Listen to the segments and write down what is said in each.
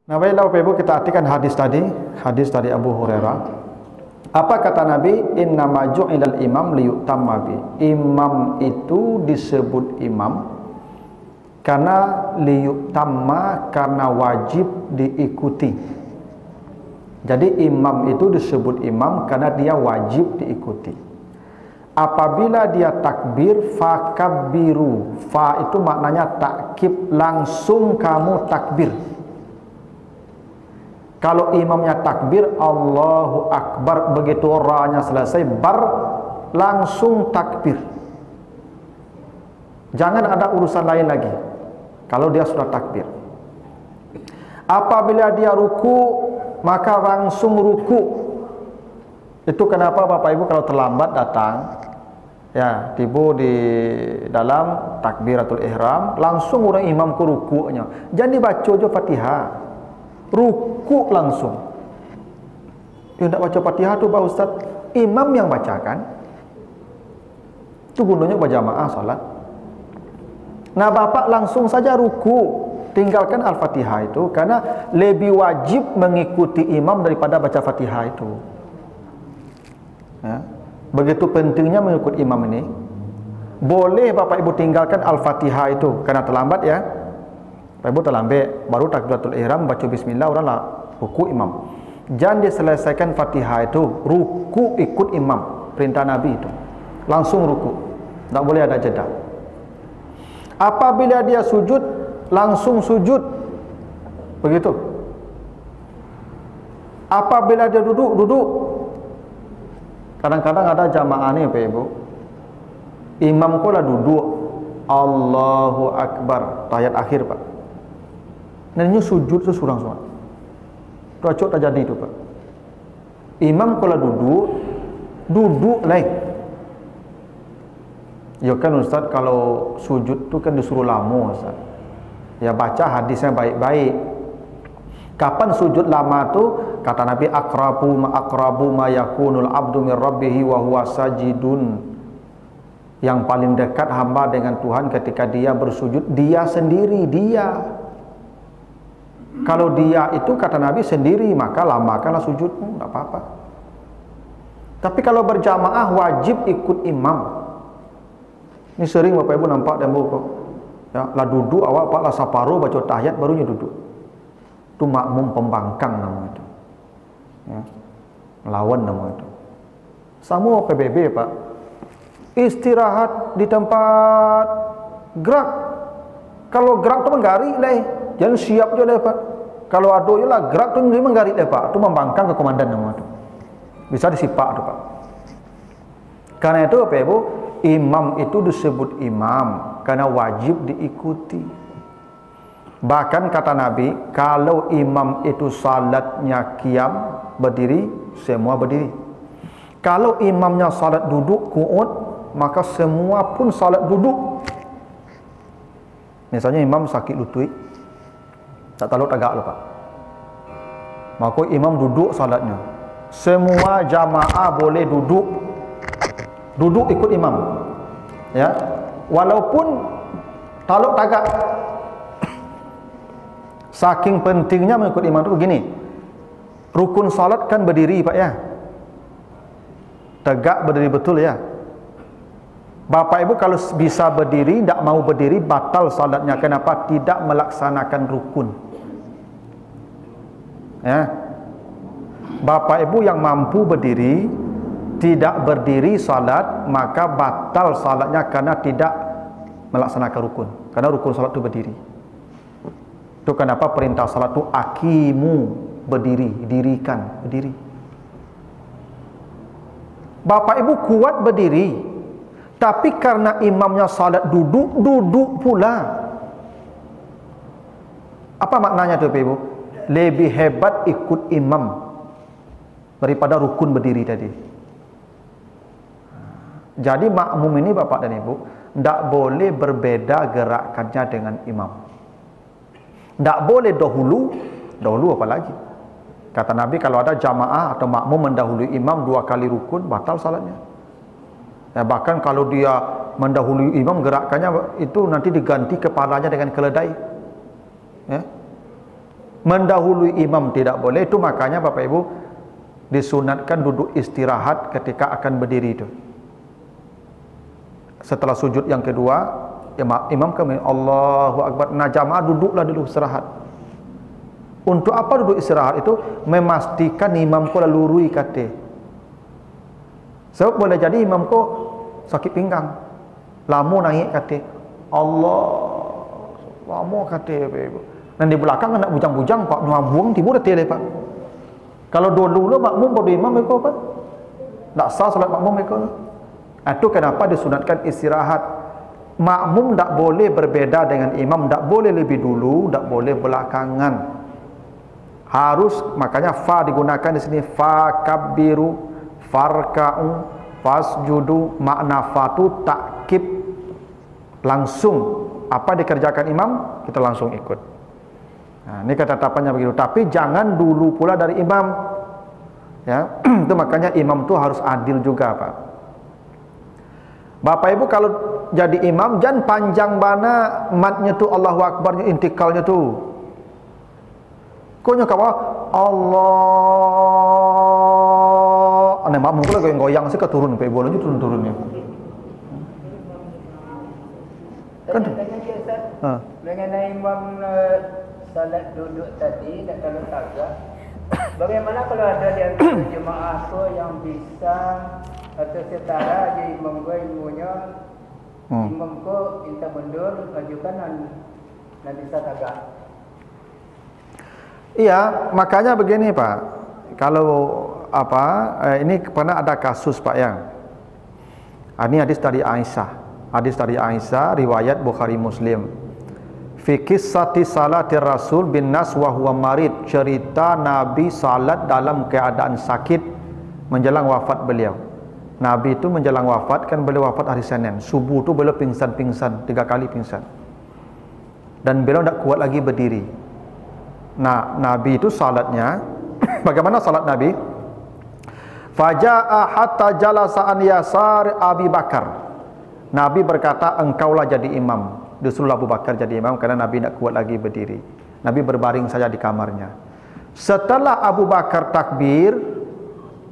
Nah, baiklah Bapak Ibu, kita artikan hadis tadi Abu Hurairah. Apa kata Nabi? Innama ju'ilal imam liyutamma bi. Imam itu disebut imam karena liyutamma, karena wajib diikuti. Jadi imam itu disebut imam karena dia wajib diikuti. Apabila dia takbir, fakabbiru. Fa itu maknanya takkib, langsung kamu takbir. Kalau imamnya takbir, Allahu Akbar, begitu ra'nya selesai, bar, langsung takbir. Jangan ada urusan lain lagi kalau dia sudah takbir. Apabila dia ruku, maka langsung ruku. Itu kenapa Bapak Ibu kalau terlambat datang, ya, tiba di dalam takbiratul ihram, langsung orang imam ke rukunya. Jangan dibaca aja Fatihah, ruku langsung. Dia tidak baca Fatihah tu Pak Ustaz, imam yang bacakan. Itu gunanya berjamaah salat. Nah, Bapak langsung saja ruku, tinggalkan Al-Fatihah itu, karena lebih wajib mengikuti imam daripada baca Fatihah itu. Ya. Begitu pentingnya mengikut imam ini. Boleh Bapak Ibu tinggalkan Al-Fatihah itu karena terlambat, ya. Bapak Ibu terlambat, baru takbiratul ihram, baca bismillah, oranglah ruku imam. Jangan diselesaikan Fatihah itu, ruku ikut imam, perintah Nabi itu. Langsung ruku. Tak boleh ada jeda. Apabila dia sujud, langsung sujud. Begitu. Apabila dia duduk, duduk. Kadang-kadang ada jamaah ni Bapak Ibu, imam ko lah duduk, Allahu Akbar, tahiyat akhir Pak. Nanti sujud tu surang semua. Tu acok tak jadi tu Pak. Imam ko lah duduk lain. Ya kan Ustaz, kalau sujud tu kan disuruh lama Ustaz. Ya baca hadisnya baik-baik. Kapan sujud lama tu? Kata Nabi, aqrabu ma yakunul abdu min rabbih wa huwa sajidun. Yang paling dekat hamba dengan Tuhan ketika dia bersujud, dia sendiri, dia. Kalau dia itu kata Nabi sendiri, maka lamakanlah sujudmu, enggak apa-apa. Tapi kalau berjamaah wajib ikut imam. Ini sering Bapak Ibu nampak dan buku. Ya, lah duduk awak Pak lah saparuh baca tahiyat barunya duduk. Itu makmum pembangkang nama itu. Ya. Lawan nama itu. Sama PBB Pak. Istirahat di tempat gerak. Kalau gerak tu menggarik leh. Jangan siap je leh Pak. Kalau ada je lah gerak tu menggarik leh Pak. Tu membangkang ke komandan nama itu. Bisa disipak tu Pak. Karena itu Bapak Ibu, imam itu disebut imam karena wajib diikuti. Bahkan kata Nabi, kalau imam itu salatnya qiyam, berdiri, semua berdiri. Kalau imamnya salat duduk, qu'ud, maka semua pun salat duduk. Misalnya imam sakit lutut, tak tahu tegak lupa, maka imam duduk salatnya. Semua jamaah boleh duduk ikut imam, ya, walaupun taluk tagak. Saking pentingnya mengikut imam itu begini. Rukun salat kan berdiri Pak, ya, tegak berdiri betul, ya. Bapak Ibu kalau bisa berdiri, tidak mau berdiri, batal salatnya. Kenapa? Tidak melaksanakan rukun, ya. Bapak Ibu yang mampu berdiri, tidak berdiri salat, maka batal salatnya karena tidak melaksanakan rukun. Karena rukun salat itu berdiri. Itu kenapa perintah salat itu aqimu, berdiri, dirikan, berdiri. Bapak Ibu kuat berdiri, tapi karena imamnya salat duduk pula. Apa maknanya itu Bapak Ibu? Lebih hebat ikut imam daripada rukun berdiri tadi. Jadi makmum ini Bapak dan Ibu tidak boleh berbeda gerakannya dengan imam. Tidak boleh dahulu apa lagi. Kata Nabi, kalau ada jamaah atau makmum mendahului imam 2 kali rukun, batal salatnya. Ya, bahkan kalau dia mendahului imam, gerakannya itu nanti diganti kepalanya dengan keledai. Ya. mendahului imam tidak boleh. Itu makanya Bapak Ibu disunatkan duduk istirahat ketika akan berdiri itu. Setelah sujud yang kedua, imam kami Allahu Akbar, nah jamaah duduklah dulu istirahat. Untuk apa duduk istirahat itu? Memastikan imam ko lalurui kate. Sebab boleh jadi imam ko sakit pinggang, lama naik kate. Allah, lama kate Bapak Ibu. Dan di belakang nak bujang-bujang Pak, buang tibu dah tele Pak. Kalau dulu makmum pada imam mereka apa? Tak sah solat makmum mereka. Itu kenapa disunatkan istirahat. Makmum tak boleh berbeza dengan imam, tak boleh lebih dulu, tak boleh belakangan. Harus, makanya fa digunakan di sini, fa kabbiru, farka'u, fasjudu. Makna fa tu takkib, langsung apa dikerjakan imam kita langsung ikut. Nah, ini ketetapannya begitu. Tapi jangan dulu pula dari imam. Ya, itu makanya imam itu harus adil juga, Pak. Bapak Ibu kalau jadi imam jangan panjang bana matnya tu, Allahu Akbarnya, intikalnya tu. Konya kawa Allah. Ane makmum pula goyang sih keturun Pak Ibu, lanjut turun-turunnya. Kan? Mengenai imam salat duduk tadi dan kalau tagak, bagaimana kalau ada di antara jemaah tu yang bisa atau setara je imam gue ilmunya, imam ko minta mundur, majukan dan bisa tagak. Iya, makanya begini Pak. Kalau ini pernah ada kasus Pak yang ini hadis dari Aisyah. Hadis dari Aisyah riwayat Bukhari Muslim. Fi qissati salatir Rasul bin nas wa huwa marid, cerita Nabi salat dalam keadaan sakit menjelang wafat beliau. Nabi itu menjelang wafat, kan beliau wafat hari Senin. Subuh tu beliau pingsan-pingsan, 3 kali pingsan. Dan beliau tak kuat lagi berdiri. Nah, Nabi itu salatnya bagaimana salat Nabi? Faja'a hatta jalasa an yasar Abi Bakar. Nabi berkata, engkaulah jadi imam. Disuruh Abu Bakar jadi imam karena Nabi tidak kuat lagi berdiri. Nabi berbaring saja di kamarnya. Setelah Abu Bakar takbir,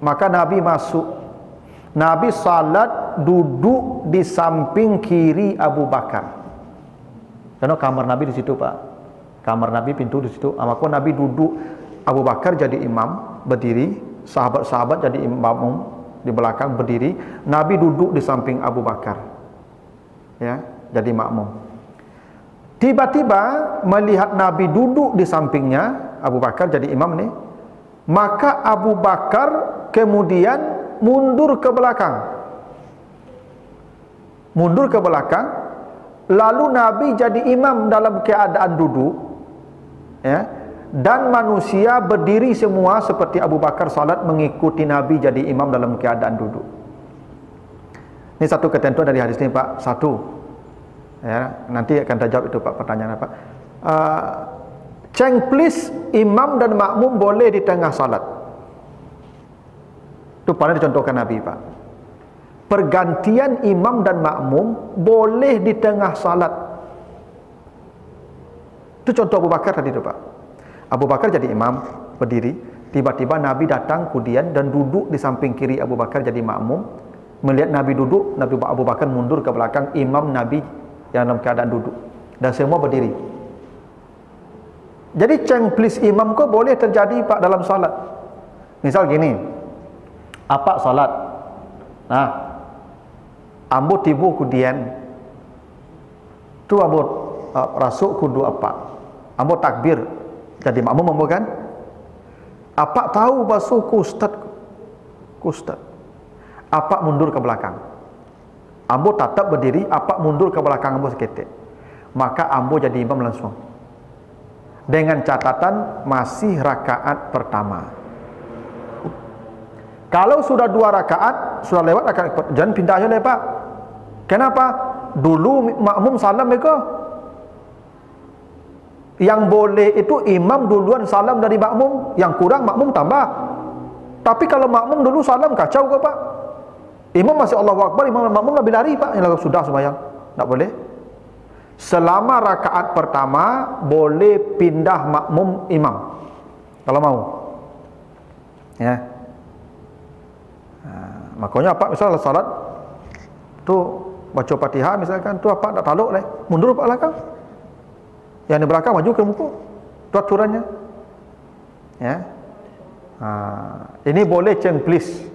maka Nabi masuk. Nabi salat duduk di samping kiri Abu Bakar. Karena kamar Nabi di situ Pak. Kamar Nabi pintu di situ. Maka Nabi duduk, Abu Bakar jadi imam berdiri, sahabat-sahabat jadi imam di belakang berdiri. Nabi duduk di samping Abu Bakar. Ya, jadi makmum. Tiba-tiba melihat Nabi duduk di sampingnya, Abu Bakar jadi imam nih, maka Abu Bakar kemudian mundur ke belakang. Mundur ke belakang, lalu Nabi jadi imam dalam keadaan duduk, ya, dan manusia berdiri semua seperti Abu Bakar salat mengikuti Nabi jadi imam dalam keadaan duduk. Ini satu ketentuan dari hadis ini Pak. Satu, ya, nanti akan terjawab itu Pak pertanyaan apa. Cengplis imam dan makmum boleh di tengah salat. Itu pernah dicontohkan Nabi Pak. Pergantian imam dan makmum boleh di tengah salat. Itu contoh Abu Bakar tadi itu Pak. Abu Bakar jadi imam berdiri, tiba-tiba Nabi datang kemudian dan duduk di samping kiri Abu Bakar jadi makmum. Melihat Nabi duduk, Nabi Abu Bakar mundur ke belakang, imam Nabi yang dalam keadaan duduk dan semua berdiri. Jadi cengplis imam kok boleh terjadi Pak dalam salat. Misal gini, apa salat? Nah, ambo tibu kudian tu ambo rasuk kudu apa? Ambo takbir jadi makmum ambo kan? Apa tahu basuh ku ustaz? Apa mundur ke belakang. Ambo tetap berdiri, apa mundur ke belakang ambo seketik. Maka ambo jadi imam langsung. Dengan catatan masih rakaat pertama. Kalau sudah 2 rakaat, sudah lewat rakaat, jangan pindah aja deh Pak. Kenapa? Dulu makmum salam mereka. Yang boleh itu imam duluan salam dari makmum, yang kurang makmum tambah. Tapi kalau makmum dulu salam kacau ke Pak? Imam masih Allahu Akbar, imam makmum lebih lari Pak, yang sudah sembahyang. Tak boleh. Selama rakaat pertama boleh pindah makmum imam kalau mau. Ya. Makanya apa misal salat tu baca Fatihah misalkan tu apa tak taluk mundur ke belakang. Yang di belakang maju ke muka. Tu aturannya. Ya. Ini boleh cengplis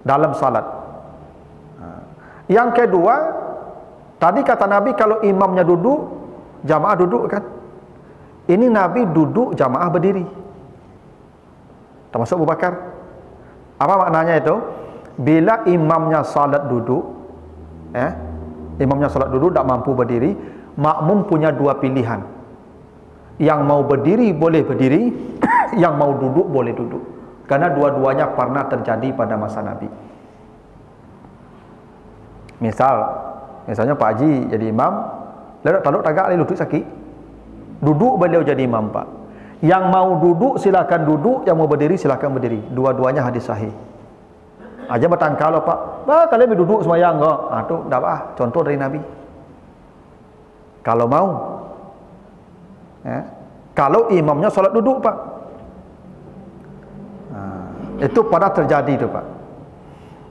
dalam salat. Yang kedua, tadi kata Nabi kalau imamnya duduk, jamaah duduk kan? Ini Nabi duduk, jamaah berdiri. Termasuk Abu Bakar. Apa maknanya itu? Bila imamnya salat duduk, imamnya salat duduk tak mampu berdiri, makmum punya dua pilihan. Yang mau berdiri boleh berdiri, yang mau duduk boleh duduk. Karena dua-duanya pernah terjadi pada masa Nabi. Misalnya Pak Haji jadi imam, lalu taluk tagak lutut sakit. Duduk beliau jadi imam, Pak. Yang mau duduk silakan duduk, yang mau berdiri silakan berdiri. Dua-duanya hadis sahih. Aja bertangkal loh, Pak. Kalian duduk semayang enggak? Tu dah apa? Contoh dari Nabi. Kalau mau. Kalau imamnya salat duduk, Pak. Itu pada terjadi itu, Pak.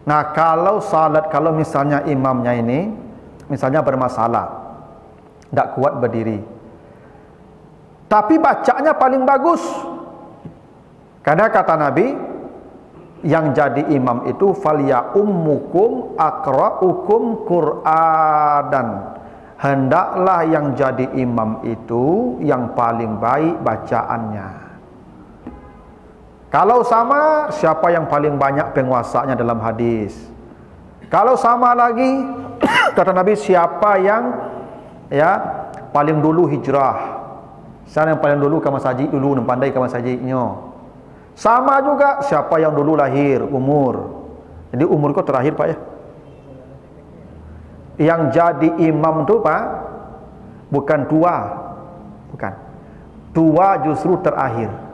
Nah, kalau salat, kalau misalnya imamnya ini misalnya bermasalah, tak kuat berdiri, tapi bacanya paling bagus, karena kata Nabi yang jadi imam itu falya ummukum aqra'ukum Qur'anan, hendaklah yang jadi imam itu yang paling baik bacaannya. Kalau sama, siapa yang paling banyak penguasanya dalam hadis. Kalau sama lagi, kata Nabi, siapa yang paling dulu hijrah. Siapa yang paling dulu ke masjid dulu, yang pandai ke masjidnya. Sama juga, siapa yang dulu lahir, umur. Jadi umur kau terakhir, Pak, ya. Yang jadi imam tu, Pak, bukan tua. Bukan. Tua justru terakhir.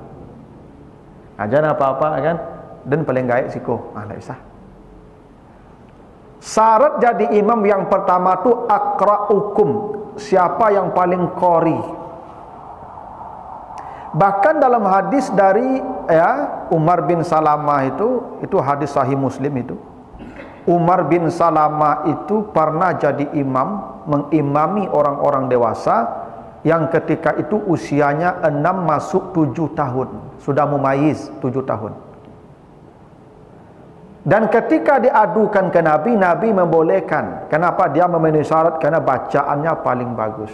Jangan apa-apa kan, dan paling gaib siko. Tak usah. Syarat jadi imam yang pertama tu aqra'ukum, siapa yang paling qari. Bahkan dalam hadis dari Umar bin Salamah itu hadis sahih Muslim itu. Umar bin Salamah itu pernah jadi imam, mengimami orang-orang dewasa yang ketika itu usianya 6 masuk 7 tahun. Sudah mumayyiz 7 tahun. Dan ketika diadukan ke Nabi, Nabi membolehkan. Kenapa? Dia memenuhi syarat karena bacaannya paling bagus.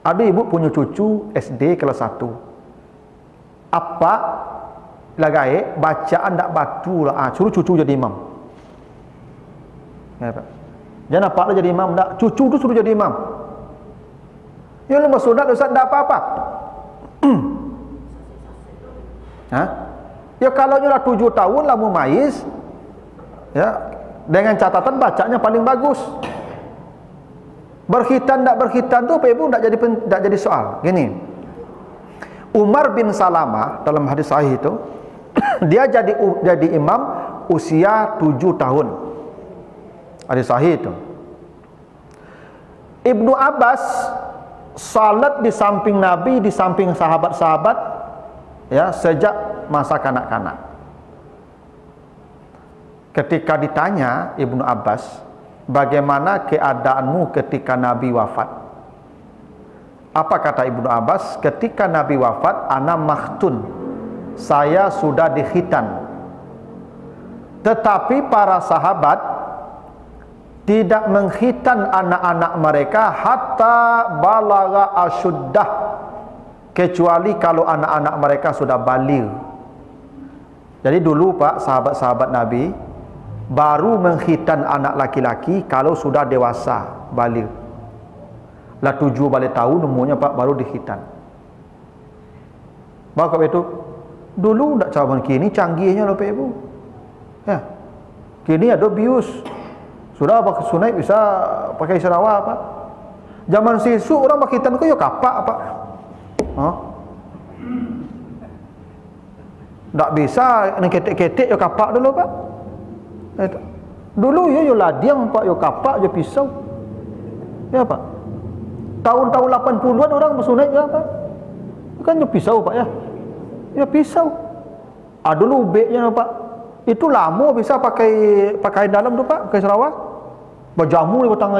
Ada ibu punya cucu SD kelas 1. Apa lagai bacaan tak batu lah. Suruh cucu jadi imam. Jangan apa lah jadi imam tak. Cucu tu suruh jadi imam. Ya lu sunat Ustaz tak apa-apa. Ya kalau nya 7 tahun lah mumayyiz, ya dengan catatan bacanya paling bagus. Berkhitan tak berkhitan tu Ibu tak jadi soal. Gini. Umar bin Salamah dalam hadis sahih itu dia jadi imam usia 7 tahun. Hadis sahih itu. Ibnu Abbas salat di samping Nabi, di samping sahabat-sahabat, ya, sejak masa kanak-kanak. Ketika ditanya Ibnu Abbas, bagaimana keadaanmu ketika Nabi wafat? Apa kata Ibnu Abbas? Ketika Nabi wafat, ana makhtun, saya sudah dikhitan. Tetapi para sahabat tidak mengkhitan anak-anak mereka hatta balagha asyuddah, kecuali kalau anak-anak mereka sudah baligh. Jadi dulu Pak, sahabat-sahabat Nabi baru mengkhitan anak laki-laki kalau sudah dewasa, baligh. Lah 7 balik tahun umurnya Pak baru dikhitan. Maka itu dulu tak cawan, kini canggihnya loh Pak Ibu. Ya. Kini ada bius. Sudah pakai sunai bisa pakai sarawak Pak. Zaman sisu orang berkhitan kok ya kapak Pak. Tak bisa ni ketek-ketek ya kapak dulu Pak. Dulu ya ladiang Pak, ya kapak, ya pisau. Ya Pak. Tahun-tahun 80-an orang bersunat ya Pak. Kan ya pisau Pak ya. Ya pisau. Dulu ubeknya Pak. Itu lama bisa pakai dalam tu Pak, pakai Sarawak. Berjamu di batang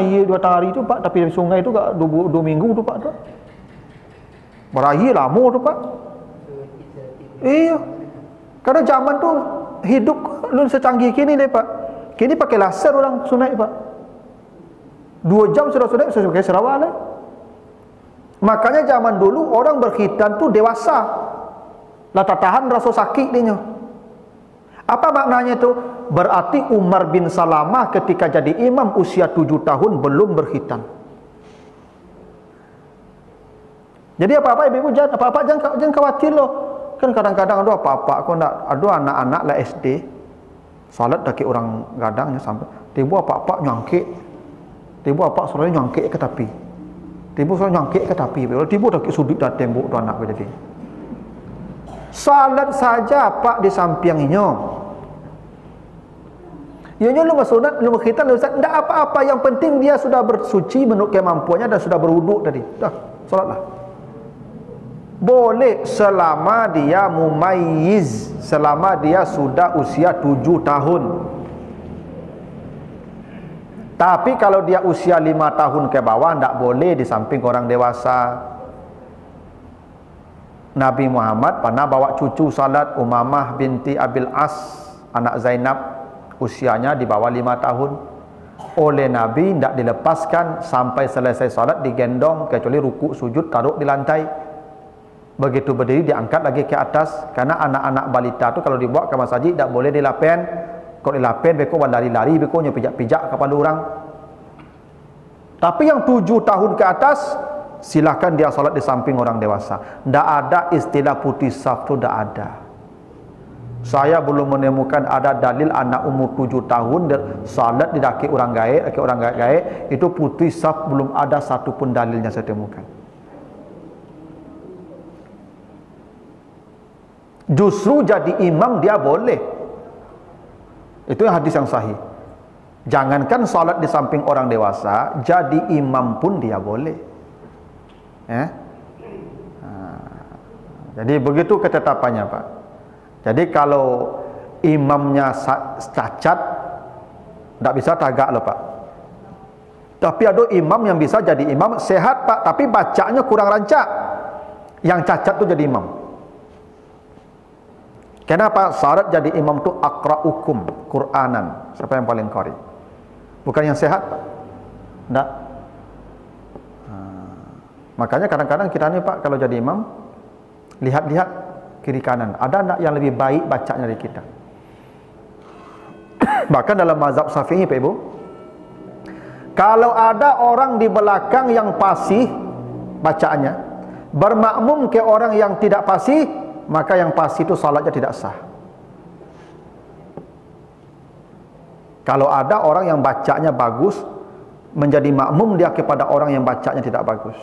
hari itu Pak, tapi di sungai itu gak 2 minggu tu Pak tu. Berakhir lama tu Pak. Iya. Karena zaman tu hidup lu secanggih kini deh Pak. Kini pakai laser orang sunat Pak. 2 jam sudah sunat, saya pakai Sarawak lah. Makanya zaman dulu orang berkhitan tu dewasa. Lah tak tahan rasa sakit dia. Apa maknanya itu? Berarti Umar bin Salamah ketika jadi imam usia 7 tahun belum berkhitan. Jadi apa-apa ibu jangan jangan khawatir loh. Kan kadang-kadang ada apa-apa kau nak ada anak-anak lah SD salat daki orang gadangnya sampai tiba apa-apa nyangkit. Tiba apa suara nyangkit ke tepi. Tiba suara nyangkit ke tepi. Tiba daki sudut dah tembok tu anak jadi. Salat saja Pak di sampingnya. Ianya lu sunat, lu berkhitan, lu ustaz, enggak apa-apa, yang penting dia sudah bersuci menurut kemampuannya dan sudah berwuduk tadi. Dah, salatlah. Boleh selama dia mumayyiz, selama dia sudah usia 7 tahun. Tapi kalau dia usia 5 tahun ke bawah enggak boleh di samping orang dewasa. Nabi Muhammad pernah bawa cucu salat, Umamah binti Abil As, anak Zainab, usianya di bawah 5 tahun. Oleh Nabi tidak dilepaskan sampai selesai salat, digendong kecuali ruku sujud taruh di lantai. Begitu berdiri diangkat lagi ke atas, karena anak-anak balita tu kalau dibawa ke masjid tidak boleh dilapen. Kalau dilapen beko lari-lari, beko pijak-pijak kepala orang. Tapi yang 7 tahun ke atas silakan dia salat di samping orang dewasa. Tidak ada istilah putih saf tu, tidak ada. Saya belum menemukan ada dalil anak umur 7 tahun salat di daki orang gaib, itu putih saf, belum ada satu pun dalilnya saya temukan. Justru jadi imam dia boleh. Itu hadis yang sahih. Jangankan salat di samping orang dewasa, jadi imam pun dia boleh. Jadi begitu ketetapannya Pak. Jadi kalau imamnya cacat, tidak bisa tagak loh Pak. Tapi ada imam yang bisa jadi imam sehat Pak, tapi bacanya kurang rancak. Yang cacat tu jadi imam. Kenapa? Syarat jadi imam tu aqra'ukum Qur'anan. Siapa yang paling qari? Bukan yang sehat Pak. Tidak. Makanya kadang-kadang kita ni Pak kalau jadi imam, lihat-lihat kiri kanan, ada tak yang lebih baik bacanya dari kita. Bahkan dalam mazhab Syafi'i Pak Ibu, kalau ada orang di belakang yang fasih bacaannya, bermakmum ke orang yang tidak fasih, maka yang fasih itu salatnya tidak sah. Kalau ada orang yang bacanya bagus, menjadi makmum dia kepada orang yang bacanya tidak bagus,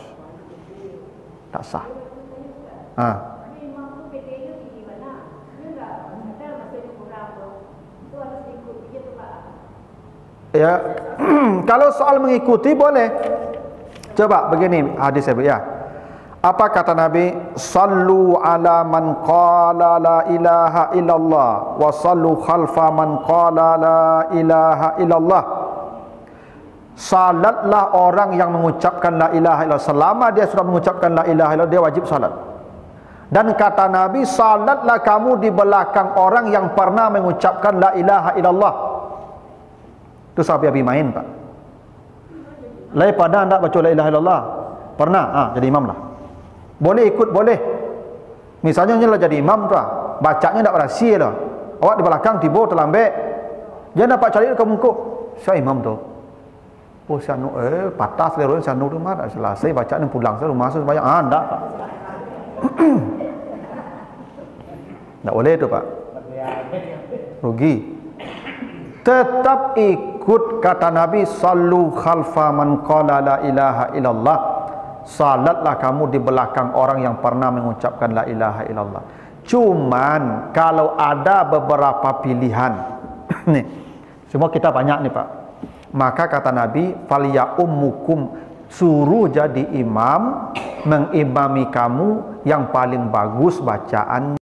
tak sah. Ya, kalau soal mengikuti boleh. Coba begini hadis ya. Apa kata Nabi? Sallu ala man qala la ilaha illallah wa sallu khalfa man qala la ilaha illallah. Salatlah orang yang mengucapkan la ilaha illallah. Selama dia sudah mengucapkan la ilaha illallah, dia wajib salat. Dan kata Nabi, salatlah kamu di belakang orang yang pernah mengucapkan la ilaha illallah. Itu sahabat Abi main Pak. Lai pada anda baca la ilaha illallah? Pernah? Jadi imam lah. Boleh ikut, boleh. Misalnya lah jadi imam tu, bacanya tak berhasil lah. Awak di belakang tiba terlambat. Dia dapat cari ke muka. Saya imam tu. Oh saya patah selera saya tu mah dah selesai bacaan pulang saya rumah saya banyak. Tak Pak. Tak boleh tu Pak. Rugi. Tetap ikut kata Nabi, sallu khalfa man qala la ilaha illallah. Salatlah kamu di belakang orang yang pernah mengucapkan la ilaha illallah. Cuman kalau ada beberapa pilihan nih, semua kita banyak nih Pak, maka kata Nabi, falya ummukum, suruh jadi imam, mengimami kamu yang paling bagus bacaan.